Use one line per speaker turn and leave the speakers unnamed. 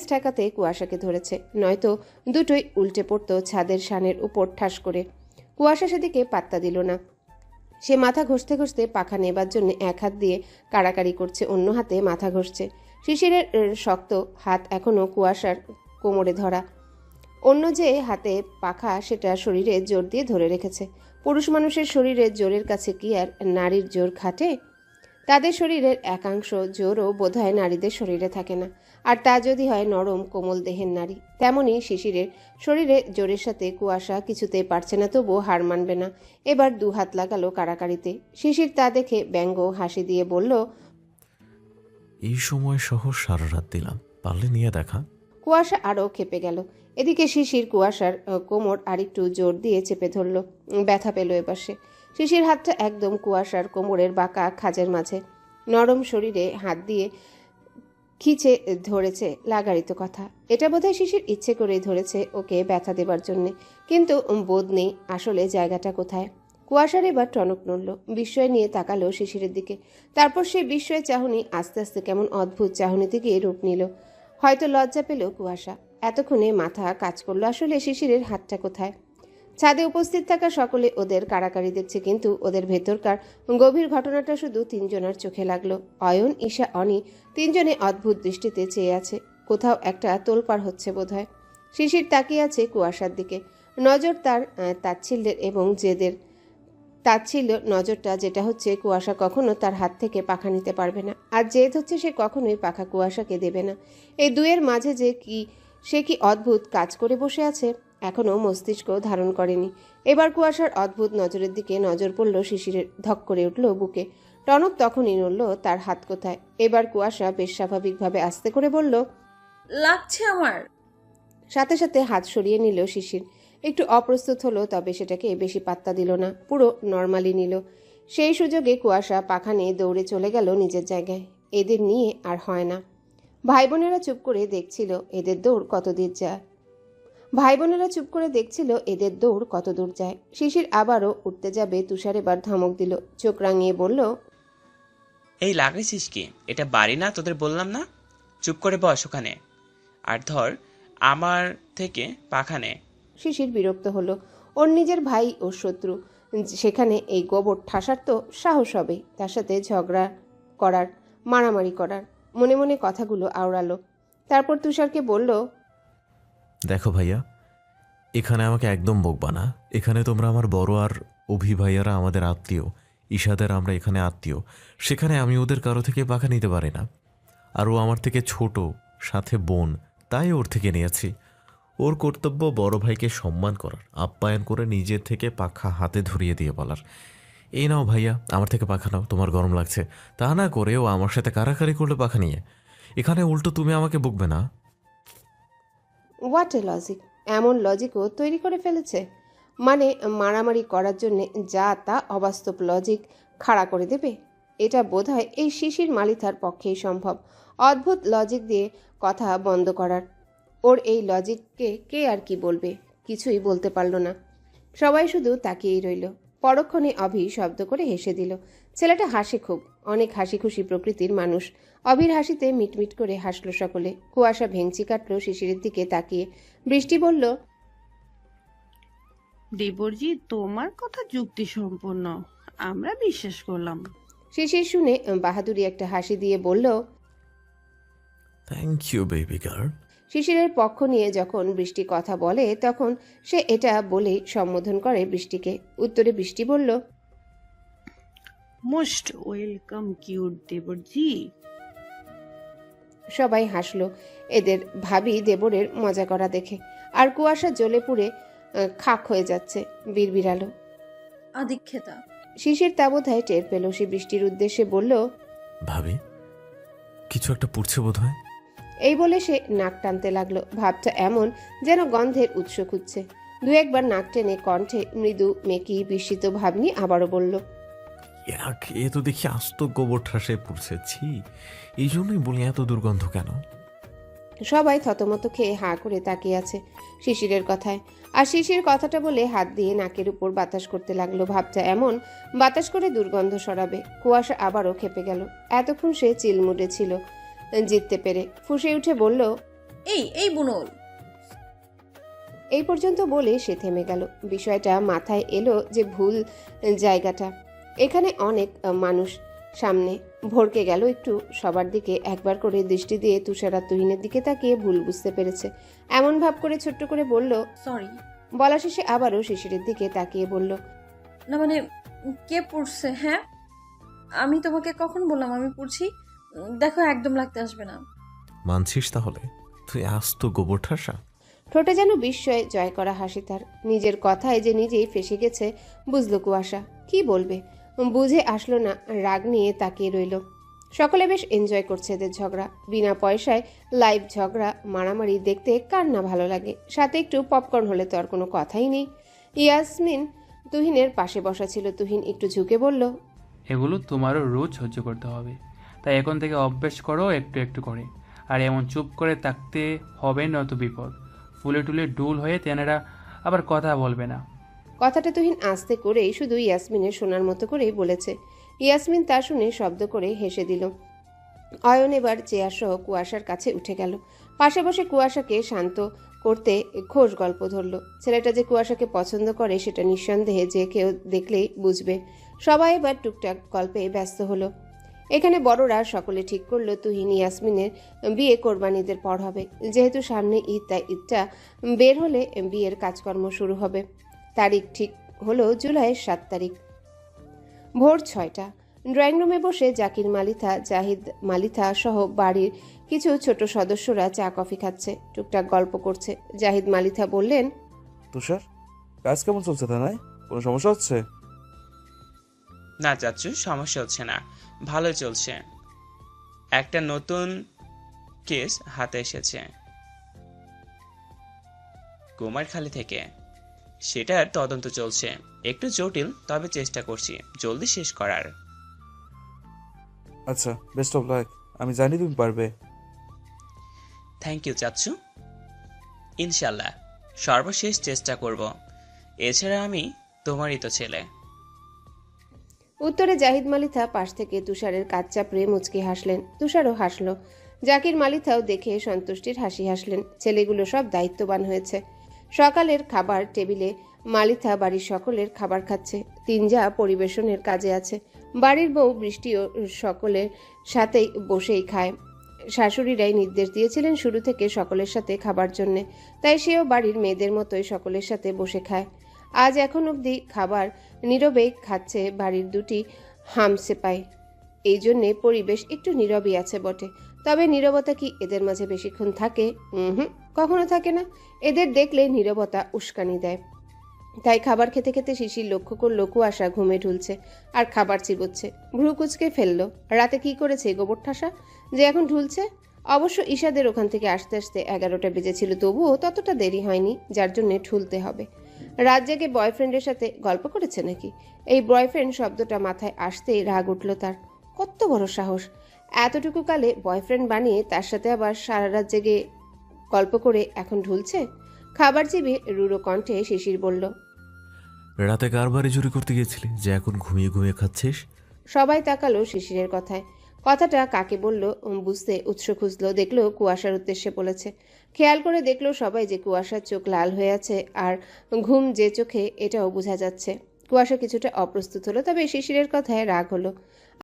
ঠেকাতে কুয়াশাকে ধরেছে, নয়তো দুটোই উল্টে পড়তো ছাদের শানের উপর ঠাস করে। কুয়াশা সেদিকে পাত্তা দিল না। সে মাথা ঘষতে ঘষতে পাখা নেবার জন্য এক হাত দিয়ে কাড়াকাড়ি করছে, অন্য হাতে মাথা ঘষছে। শিশিরের শক্ত হাত এখনো কুয়াশার কোমরে ধরা, অন্য যে হাতে পাখা সেটা শরীরে জোর দিয়ে ধরে রেখেছে। পুরুষ মানুষের শরীরের জোরের কাছে কি আর নারীর জোর খাটে? তাদের শরীরের একাংশ জোরও বোধহয় নারীদের শরীরে থাকে না, আর তা যদি হয় নরম কোমল দেহের নারী। তেমনি শিশিরের শরীরে জোরের সাথে কুয়াশা কিছুতেই পারছে না, তবুও হার মানবে না। এবার দু হাত লাগালো কাড়াকাড়িতে। শিশির তা দেখে ব্যঙ্গ হাসি দিয়ে বলল,
এই সময় সহ সারা রাত দিলাম, পারলে নিয়ে দেখা।
কুয়াশা আরও খেপে গেল। এদিকে শিশির কুয়াশার কোমর আরেকটু জোর দিয়ে চেপে ধরল। ব্যথা পেল এবার সে। শিশির হাতটা একদম কুয়াশার কোমরের বাঁকা খাঁজের মাঝে। নরম শরীরে হাত দিয়ে খিচে ধরেছে লাগারিত কথা। এটা বোধহয় শিশির ইচ্ছে করেই ধরেছে ওকে ব্যথা দেবার জন্যে, কিন্তু বোধ নেই আসলে জায়গাটা কোথায়। কুয়াশার এবার টনক নড়ল, বিস্ময় নিয়ে তাকালো শিশিরের দিকে। তারপর সেই বিস্ময় চাহনি আস্তে আস্তে কেমন অদ্ভুত চাহনিতে গিয়ে রূপ নিল। হয়তো লজ্জা পেল কুয়াশা। এতক্ষণে মাথা কাজ করলো, আসলে শিশিরের হাতটা কোথায়। ছাদে উপস্থিত থাকা সকলে ওদের কাড়াকাড়ি দেখছে, কিন্তু ওদের ভেতরকার গভীর ঘটনাটা শুধু তিনজনের চোখে লাগলো। অয়ন, ঈশা, অনি তিনজনে অদ্ভুত দৃষ্টিতে চেয়ে আছে। কোথাও একটা তোলপাড় হচ্ছে বোধহয়। শিশির তাকিয়ে আছে কুয়াশার দিকে, নজর তার তাচ্ছিল্যের এবং জেদের। তাচ্ছিল্য নজরটা যেটা হচ্ছে কুয়াশা কখনো তার হাত থেকে পাখা নিতে পারবে না, আর জেদ হচ্ছে সে কখনোই পাখা কুয়াশাকে দেবে না। এই দুয়ের মাঝে যে সে কি অদ্ভুত কাজ করে বসে আছে, এখনও মস্তিষ্ক ধারণ করেনি। এবার কুয়াশার অদ্ভুত নজরের দিকে নজর পড়ল শিশিরের। ধক করে উঠল বুকে। টনক তখনই নড়ল, তার হাত কোথায়। এবার কুয়াশা বেশ স্বাভাবিকভাবে আস্তে করে বলল,
লাগছে আমার।
সাথে সাথে হাত সরিয়ে নিল শিশির। একটু অপ্রস্তুত হলো, তবে সেটাকে বেশি পাত্তা দিল না, পুরো নর্মালি নিল। সেই সুযোগে কুয়াশা পাখা নিয়ে দৌড়ে চলে গেল নিজের জায়গায়। এদের নিয়ে আর হয় না। ভাই বোনেরা চুপ করে দেখছিল এদের দৌড় কত দূর যায়। শিশির আবারও উঠতে যাবে, তুষার এবার ধমক দিল, চোখ রাঙিয়ে বলল,
এই লাগাইছিস কি? এটা বাড়ি না, তোদের বললাম না? চুপ করে বস ওখানে, আর ধর আমার থেকে পাখা নে।
শিশির বিরক্ত হলো। ওর নিজের ভাই ও শত্রু, সেখানে এই গোবর ঠাসার তো সাহস হবে, তার সাথে ঝগড়া করার, মারামারি করার। মনে মনে কথাগুলো আওড়ালো। তারপর তুষারকে বলল,
দেখো ভাইয়া, এখানে আমাকে একদম বকবা না। এখানে তোমরা আমার বড়, আর অভি ভাইয়ারা আমাদের আত্মীয়, ঈশাদের আমরা এখানে আত্মীয়। সেখানে আমি ওদের কারো থেকে পাখা নিতে পারি না। আর ও আমার থেকে ছোট, সাথে বোন, তাই ওর থেকে নিয়েছি। ওর কর্তব্য বড় ভাইকে সম্মান করার, আপ্যায়ন করে নিজের থেকে পাখা হাতে ধরিয়ে দিয়ে বলার, এই নাও ভাইয়া আমার থেকে পাখা নাও, তোমার গরম লাগছে। তা না করে ও আমার সাথে কারাকারি করলে পাখা নিয়ে। এখানে উল্টো তুমি আমাকে বকবে না।
What a logic! এমন লজিকও তৈরি করে ফেলেছে, মানে মারামারি করার জন্যে যা তা অবাস্তব লজিক খাড়া করে দেবে। এটা বোধহয় এই শিশির মালিথার পক্ষেই সম্ভব, অদ্ভুত লজিক দিয়ে কথা বন্ধ করার। ওর এই লজিককে কে আর কি বলবে? কিছুই বলতে পারল না। সবাই শুধু তাকিয়েই রইল। পরক্ষণে অভি শব্দ করে হেসে দিল। ছেলেটা হাসে খুব, অনেক হাসি খুশি প্রকৃতির মানুষ। অভির হাসিতে মিটমিট করে হাসলো সকলে। কুয়াশা ভেঙচি কাটলো শিশিরের দিকে তাকিয়ে। বৃষ্টি বলল,
দেবরজি, তোমার কথা যুক্তিসম্পন্ন, আমরা বিশ্বাস করলাম।
শিশির শুনে বাহাদুরি একটা হাসি দিয়ে বলল,
থ্যাংক ইউ বেবি গার্ল।
শিশিরের পক্ষ নিয়ে যখন বৃষ্টি কথা বলে তখন সে এটা বলেই সম্বোধন করে বৃষ্টিকে। উত্তরে বৃষ্টি বলল,
মোস্ট ওয়েলকাম কিউট দেবরজি।
সবাই হাসলো এদের ভাবি দেবরের মজা করা দেখে। আর কুয়াশা জ্বলে পুড়ে খাক হয়ে যাচ্ছে, বিড়বিড়ালো।
আদিক্ষেতা।
শিশির তা বোধহয় টের পেল। সে বৃষ্টির উদ্দেশ্যে বলল,
ভাবি, কিছু একটা পুড়ছে বোধ হয়।
এই বলে সে নাক টানতে লাগলো। ভাবটা এমন যেন গন্ধের উৎস খুঁজছে। দু একবার নাক টেনে কণ্ঠে মৃদু মেকি বিস্মিত ভাব নিয়ে আবারও বলল,
এ তো দেখি আস্ত গোবর ঠাসে পুড়ছে, ছি। এই জন্যই বলি এত দুর্গন্ধ কেন।
সবাই থতমত খেয়ে হাঁ করে তাকিয়ে আছে শিশিরের কথায়। আর শিশির কথাটা বলে হাত দিয়ে নাকের উপর বাতাস করতে লাগলো। ভাবটা এমন, বাতাস করে দুর্গন্ধ সরাবে। কুয়াশা আবারও খেপে গেল। এতক্ষণ সে চিলমুডে ছিল, জিততে পেরে ফুঁসে উঠে বলল,
এই বুনল।
এই পর্যন্ত বলে সে থেমে গেল। বিষয়টা মাথায় এলো যে ভুল জায়গাটা। এখানে অনেক মানুষ সামনে। ভড়কে গেল একটু। সবার দিকে একবার করে দৃষ্টি দিয়ে তুষার আর তুহিনের দিকে তাকিয়ে ভুল বুঝতে পেরেছে। এমন ভাব করে ছোট্ট করে বলল।
সরি।
বলা শেষে আবারও শিশিরের দিকে তাকিয়ে বলল,
না মানে, কে পড়ছে? হ্যাঁ, আমি তোমাকে কখন বললাম আমি পড়ছি? দেখো, একদম লাগতে আসবে না।
মানছিস তাহলে? তুই আস্ত গোবর ঠাসা।
ঠোঁটে যেন বিস্ময়ে জয় করা হাসি তার। নিজের কথায় যে নিজেই ফেঁসে গেছে বুঝলো কুয়াশা। কি বলবে বুঝে আসলো না, রাগ নিয়ে তাকিয়ে রইল। সকলে বেশ এনজয় করছে এদের ঝগড়া। বিনা পয়সায় লাইভ ঝগড়া মারামারি দেখতে কার না ভালো লাগে। সাথে একটু পপকর্ন হলে তো আর কোনো কথাই নেই। ইয়াসমিন তুহিনের পাশে বসা ছিল। তুহিন একটু ঝুঁকে বলল,
এগুলো তোমারও রোজ সহ্য করতে হবে, তাই এখন থেকে অভ্যেস করো একটু একটু করে। আর এমন চুপ করে থাকতে হবে, নয়তো বিপদ। ফুলে টুলে ডুল হয়ে তেনারা আবার কথা বলবে না।
কথাটা তুহিন আস্তে করেই শুধু ইয়াসমিনের শোনার মতো করেই বলেছে। ইয়াসমিন তা শুনে শব্দ করে হেসে দিল। অয়ন এবার চেয়ার সহ কুয়াশার কাছে উঠে গেল। পাশে বসে কুয়াশাকে শান্ত করতে খোশ গল্প ধরল। ছেলেটা যে কুয়াশাকে পছন্দ করে সেটা নিঃসন্দেহে যে কেউ দেখলেই বুঝবে। সবাই এবার টুকটাক গল্পে ব্যস্ত হলো। এখানে বড়রা সকলে ঠিক করলো তুহিন ইয়াসমিনের বিয়ে কোরবানিদের পর হবে। যেহেতু সামনে ঈদ, তাই ঈদটা বের হলে বিয়ের কাজকর্ম শুরু হবে। তারিখ ঠিক হলো জুলাইয়ের 7 তারিখ। ভোর 6টা। ড্রয়িং রুমে বসে জাকির মালিথা, জাহিদ মালিথা সহ বাড়ির কিছু ছোট সদস্যরা চা কফি খাচ্ছে, টুকটাক গল্প করছে। জাহিদ মালিথা বললেন,
তুষার, কাজ কেমন চলছে থানায়? কোনো সমস্যা হচ্ছে?
না চাচ্ছু, সমস্যা হচ্ছে না, ভালোই চলছে। একটা নতুন কেস হাতে এসেছে কুমারখালী থেকে, সেটার তদন্ত চলছে। একটু জটিল, তবে চেষ্টা করছি জলদি শেষ করার।
আচ্ছা, বেস্ট অফ লাক। আমি জানি তুমি পারবে।
থ্যাংক ইউ চাচ্ছু, ইনশাল্লাহ সর্বশেষ চেষ্টা করব। এছাড়া আমি তোমারই তো ছেলে।
উত্তরে জাহিদ মালিথা পাশ থেকে তুষারের কাজ চাপড়ে মুচকি হাসলেন। তুষারও হাসলো। জাকির মালিথাও দেখে সন্তুষ্টির হাসি হাসলেন। ছেলেগুলো সব দায়িত্ববান হয়েছে। সকালের খাবার টেবিলে মালিথা বাড়ির সকলের খাবার খাচ্ছে। তিনজা পরিবেশনের কাজে আছে। বাড়ির বউ বৃষ্টিও সকলের সাথেই বসেই খায়। শাশুড়িরাই নির্দেশ দিয়েছিলেন শুরু থেকে সকলের সাথে খাবার জন্যে, তাই সেও বাড়ির মেয়েদের মতোই সকলের সাথে বসে খায়। আজ এখন অবধি খাবার নীরবে খাচ্ছে বাড়ির দুটি হামসেপাই। এই জন্যে পরিবেশ একটু নীরবই আছে বটে। তবে নীরবতা কি এদের মাঝে বেশিক্ষণ থাকে? কখনো থাকে না। এদের দেখলে নীরবতা উস্কানি দেয়। তাই খাবার খেতে খেতে শিশির লক্ষ্য করলো কুয়াশা ঘুমে ঢুলছে আর খাবার চিবোচ্ছে। ভ্রু কুচকে ফেললো। রাতে কি করেছে গোবর ঠাসা যে এখন ঢুলছে? অবশ্য ঈশাদের ওখান থেকে আসতে আসতে 11টা বেজেছিল, তবুও ততটা দেরি হয়নি যার জন্যে ঠুলতে হবে। রাত জেগে বয়ফ্রেন্ডের সাথে গল্প করেছে নাকি? এই বয়ফ্রেন্ড শব্দটা মাথায় আসতেই রাগ উঠল তার। কত বড় সাহস! এতটুকু কালে বয়ফ্রেন্ড বানিয়ে তার সাথে আবার সারা রাত জেগে গল্প করে এখন ঢুলছে। খাবার চিবিয়ে রুড়ো কণ্ঠে শিশির বলল,
রাতে কার বাড়ি চুরি করতে গিয়েছিলি যে এখন ঘুমিয়ে ঘুমিয়ে খাচ্ছিস?
সবাই তাকালো শিশিরের কথায়। কথাটা কাকে বলল বুঝতে উৎস খুঁজল। দেখলো কুয়াশার উদ্দেশ্যে বলেছে। খেয়াল করে দেখলো সবাই যে কুয়াশার চোখ লাল হয়ে আছে আর ঘুম যে চোখে, এটাও বোঝা যাচ্ছে। কুয়াশা কিছুটা অপ্রস্তুত হলো, তবে শিশিরের কথায় রাগ হলো।